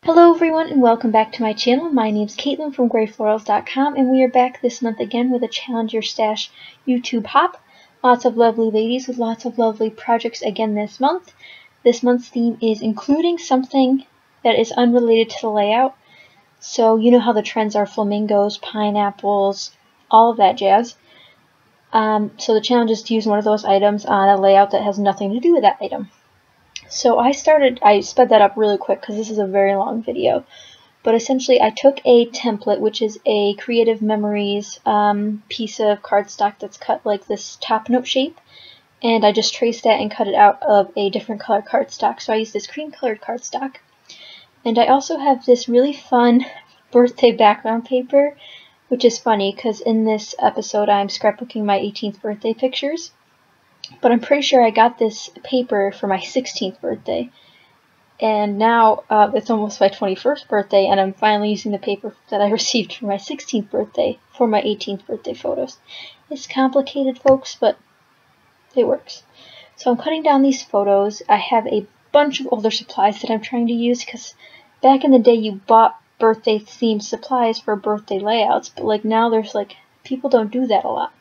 Hello everyone and welcome back to my channel. My name is Caitlin from Florals.com and we are back this month again with a Challenge Your Stash YouTube hop. Lots of lovely ladies with lots of lovely projects again this month. This month's theme is including something that is unrelated to the layout. So you know how the trends are flamingos, pineapples, all of that jazz. So the challenge is to use one of those items on a layout that has nothing to do with that item. So I sped that up really quick because this is a very long video, but essentially I took a template, which is a Creative Memories piece of cardstock that's cut like this top note shape, and I just traced that and cut it out of a different color cardstock. So I used this cream colored cardstock, and I also have this really fun birthday background paper, which is funny because in this episode I'm scrapbooking my 18th birthday pictures. But I'm pretty sure I got this paper for my 16th birthday, and now it's almost my 21st birthday, and I'm finally using the paper that I received for my 16th birthday for my 18th birthday photos. It's complicated, folks, but it works. So I'm cutting down these photos. I have a bunch of older supplies that I'm trying to use, because back in the day you bought birthday themed supplies for birthday layouts, but like now there's like, people don't do that a lot.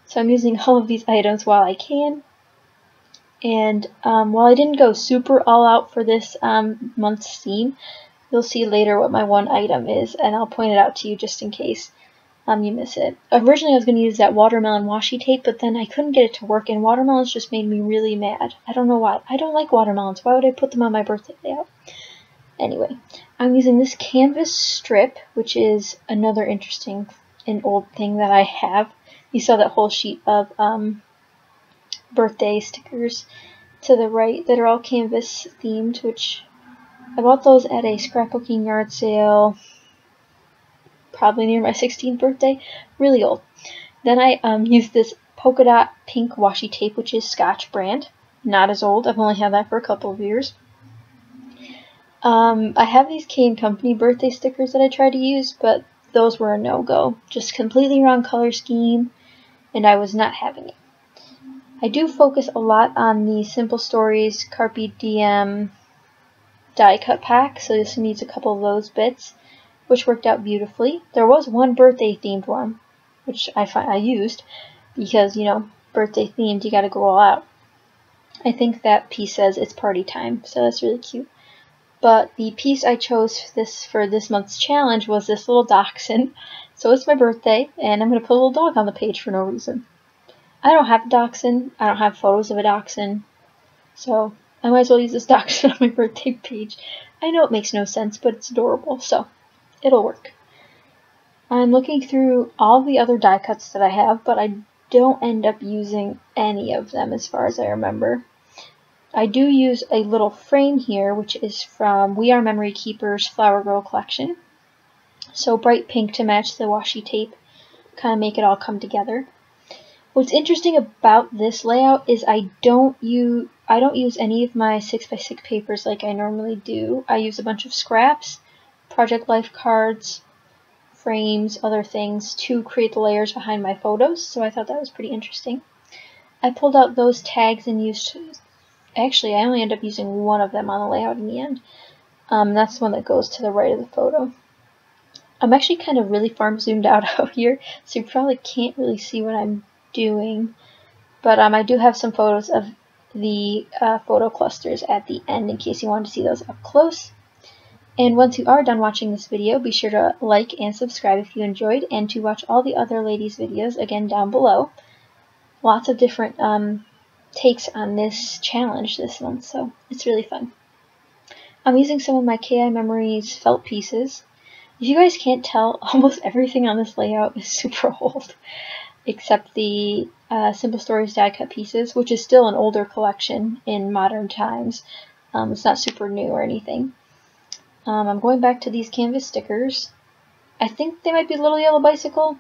So I'm using all of these items while I can, and while I didn't go super all out for this month's theme, you'll see later what my one item is, and I'll point it out to you just in case you miss it. Originally I was going to use that watermelon washi tape, but then I couldn't get it to work, and watermelons just made me really mad. I don't know why. I don't like watermelons. Why would I put them on my birthday layout? Anyway, I'm using this canvas strip, which is another interesting and old thing that I have. You saw that whole sheet of birthday stickers to the right that are all canvas themed, which I bought those at a scrapbooking yard sale probably near my 16th birthday. Really old. Then I used this polka dot pink washi tape, which is Scotch brand. Not as old. I've only had that for a couple of years. I have these K & Company birthday stickers that I tried to use, but those were a no-go. Just completely wrong color scheme, and I was not having it. I do focus a lot on the Simple Stories Carpe Diem die cut pack, so this needs a couple of those bits, which worked out beautifully. There was one birthday themed one, which I used, because, you know, birthday themed, you gotta go all out. I think that piece says it's party time, so that's really cute. But the piece I chose for this month's challenge was this little dachshund. So it's my birthday, and I'm going to put a little dog on the page for no reason. I don't have a dachshund. I don't have photos of a dachshund. So I might as well use this dachshund on my birthday page. I know it makes no sense, but it's adorable, so it'll work. I'm looking through all the other die cuts that I have, but I don't end up using any of them as far as I remember. I do use a little frame here, which is from We Are Memory Keepers Flower Girl collection. So bright pink to match the washi tape, kind of make it all come together. What's interesting about this layout is I don't use any of my 6x6 papers like I normally do. I use a bunch of scraps, Project Life cards, frames, other things to create the layers behind my photos, so I thought that was pretty interesting. I pulled out those tags and used... Actually, I only end up using one of them on the layout in the end. That's the one that goes to the right of the photo. I'm actually kind of really far zoomed out here, so you probably can't really see what I'm doing. But I do have some photos of the photo clusters at the end in case you want to see those up close. And once you are done watching this video, be sure to like and subscribe if you enjoyed, and to watch all the other ladies' videos again down below. Lots of different takes on this challenge this month, so it's really fun. I'm using some of my KI Memories felt pieces. If you guys can't tell, almost everything on this layout is super old, except the Simple Stories die cut pieces, which is still an older collection in modern times. It's not super new or anything. I'm going back to these canvas stickers. I think they might be Little Yellow Bicycle.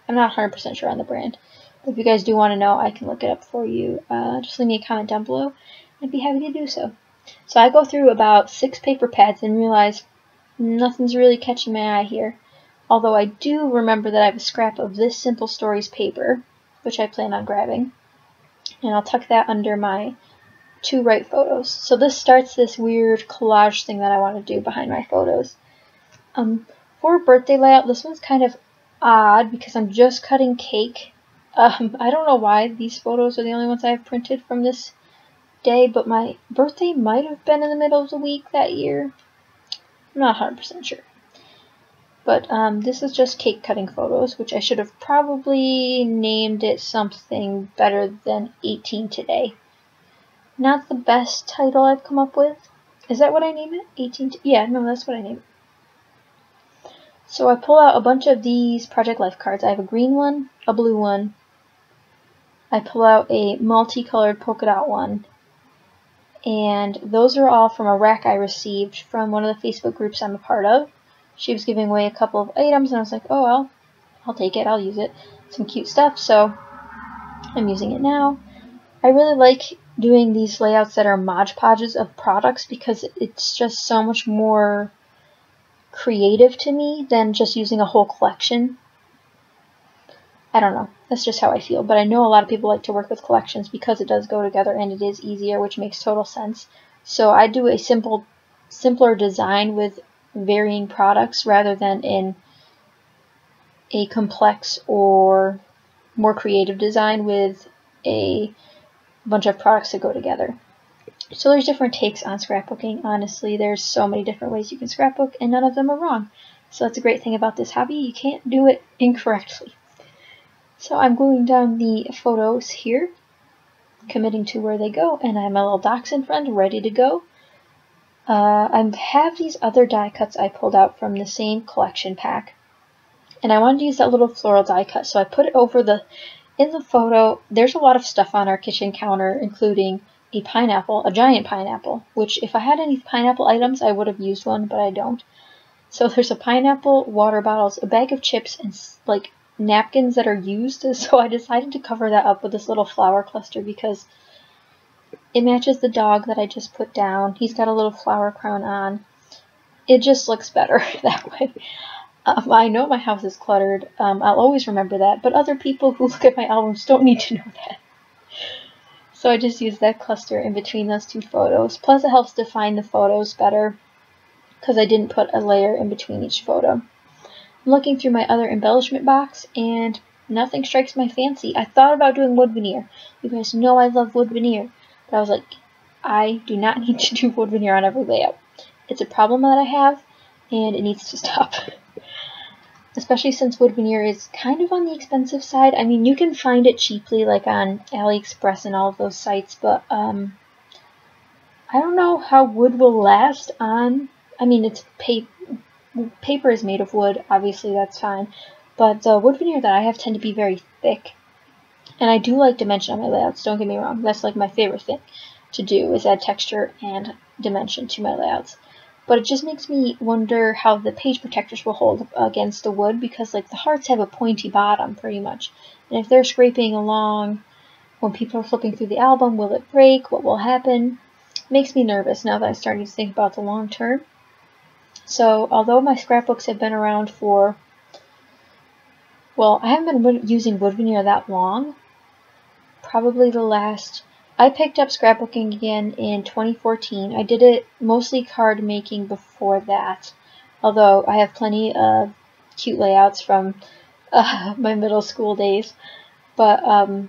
I'm not 100% sure on the brand. If you guys do want to know, I can look it up for you. Just leave me a comment down below. I'd be happy to do so. So I go through about 6 paper pads and realize nothing's really catching my eye here. Although I do remember that I have a scrap of this Simple Stories paper, which I plan on grabbing. And I'll tuck that under my to write photos. So this starts this weird collage thing that I want to do behind my photos. For a birthday layout, this one's kind of odd because I'm just cutting cake. I don't know why these photos are the only ones I have printed from this day, but my birthday might have been in the middle of the week that year. I'm not 100% sure. But this is just cake cutting photos, which I should have probably named it something better than 18 today. Not the best title I've come up with. Is that what I name it? 18? Yeah, no, that's what I name it. So I pull out a bunch of these Project Life cards. I have a green one, a blue one. I pull out a multicolored polka dot one. And those are all from a rack I received from one of the Facebook groups I'm a part of. She was giving away a couple of items, and I was like, oh well, I'll take it, I'll use it. Some cute stuff, so I'm using it now. I really like doing these layouts that are Mod Podges of products because it's just so much more creative to me than just using a whole collection. I don't know, that's just how I feel, but I know a lot of people like to work with collections because it does go together and it is easier, which makes total sense. So I do a simpler design with varying products rather than in a complex or more creative design with a bunch of products that go together. So there's different takes on scrapbooking. Honestly, there's so many different ways you can scrapbook, and none of them are wrong. So that's a great thing about this hobby. You can't do it incorrectly. So I'm gluing down the photos here, committing to where they go, and I have my little dachshund friend ready to go. I have these other die cuts I pulled out from the same collection pack, and I wanted to use that little floral die cut, so I put it over in the photo. There's a lot of stuff on our kitchen counter, including a pineapple, a giant pineapple, which if I had any pineapple items, I would have used one, but I don't. So there's a pineapple, water bottles, a bag of chips, and like napkins that are used. So I decided to cover that up with this little flower cluster because it matches the dog that I just put down. He's got a little flower crown on. It just looks better that way. I know my house is cluttered. I'll always remember that, but other people who look at my albums don't need to know that. So I just used that cluster in between those two photos. Plus it helps define the photos better because I didn't put a layer in between each photo. I'm looking through my other embellishment box and nothing strikes my fancy. I thought about doing wood veneer. You guys know I love wood veneer. But I was like, I do not need to do wood veneer on every layout. It's a problem that I have and it needs to stop. Especially since wood veneer is kind of on the expensive side. I mean, you can find it cheaply, like on AliExpress and all of those sites, but I don't know how wood will last on. I mean, it's paper is made of wood, obviously that's fine, but the wood veneer that I have tend to be very thick, and I do like dimension on my layouts. Don't get me wrong, that's like my favorite thing to do is add texture and dimension to my layouts. But it just makes me wonder how the page protectors will hold against the wood because like the hearts have a pointy bottom pretty much. And if they're scraping along when people are flipping through the album, will it break? What will happen? It makes me nervous now that I'm starting to think about the long term. So although my scrapbooks have been around for, well, I haven't been using wood veneer that long. Probably the last... I picked up scrapbooking again in 2014. I did it mostly card making before that, although I have plenty of cute layouts from my middle school days. But I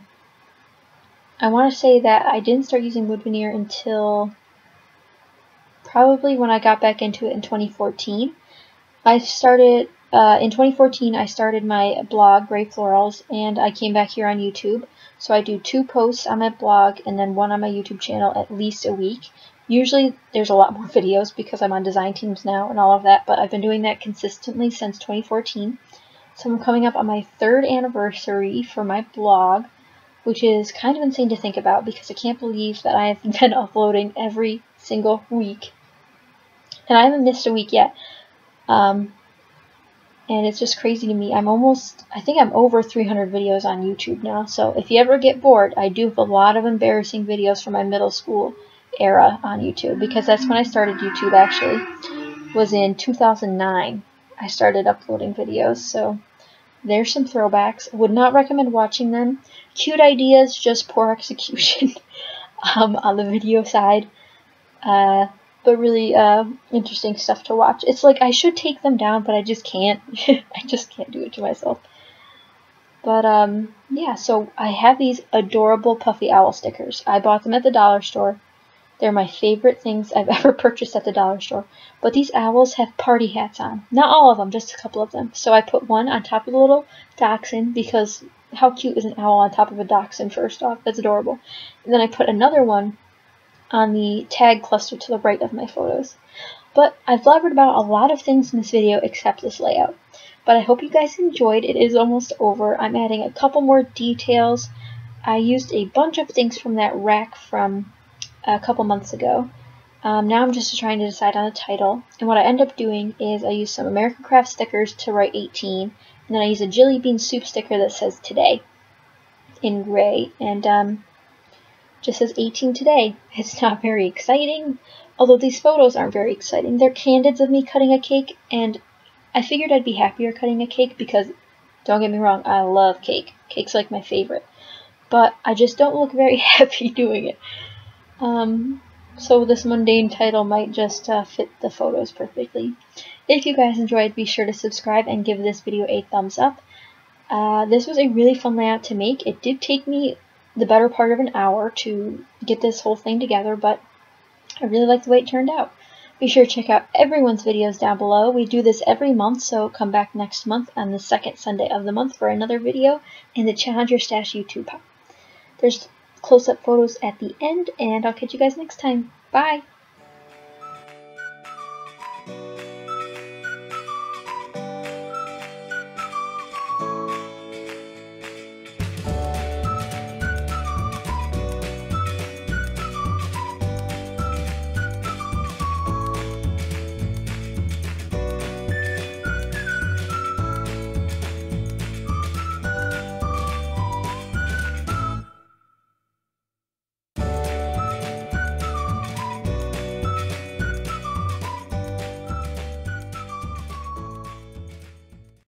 want to say that I didn't start using wood veneer until probably when I got back into it in 2014. I started, in 2014, I started my blog, Gray Florals, and I came back here on YouTube. So I do 2 posts on my blog and then 1 on my YouTube channel at least a week. Usually there's a lot more videos because I'm on design teams now and all of that, but I've been doing that consistently since 2014. So I'm coming up on my 3rd anniversary for my blog, which is kind of insane to think about because I can't believe that I have been uploading every single week. And I haven't missed a week yet. And it's just crazy to me. I think I'm over 300 videos on YouTube now. So if you ever get bored, I do have a lot of embarrassing videos from my middle school era on YouTube. Because that's when I started YouTube, actually. Was in 2009. I started uploading videos. So there's some throwbacks. Would not recommend watching them. Cute ideas, just poor execution. on the video side. But really interesting stuff to watch. It's like I should take them down, but I just can't. I just can't do it to myself. But yeah, so I have these adorable puffy owl stickers. I bought them at the dollar store. They're my favorite things I've ever purchased at the dollar store. But these owls have party hats on. Not all of them, just a couple of them. So I put one on top of the little dachshund, because how cute is an owl on top of a dachshund, first off? That's adorable. And then I put another one on the tag cluster to the right of my photos. But I've blabbered about a lot of things in this video except this layout. But I hope you guys enjoyed. It is almost over. I'm adding a couple more details. I used a bunch of things from that rack from a couple months ago. Now I'm just trying to decide on a title. And what I end up doing is I use some American Craft stickers to write 18. And then I use a jelly bean soup sticker that says today in gray. And just says 18 today. It's not very exciting, although these photos aren't very exciting. They're candids of me cutting a cake, and I figured I'd be happier cutting a cake because, don't get me wrong, I love cake. Cake's like my favorite. But I just don't look very happy doing it. So this mundane title might just fit the photos perfectly. If you guys enjoyed, be sure to subscribe and give this video a thumbs up. This was a really fun layout to make. It did take me the better part of an hour to get this whole thing together, but I really like the way it turned out. Be sure to check out everyone's videos down below. We do this every month, so come back next month on the second Sunday of the month for another video in the Challenge Your Stash YouTube pop. There's close-up photos at the end, and I'll catch you guys next time. Bye!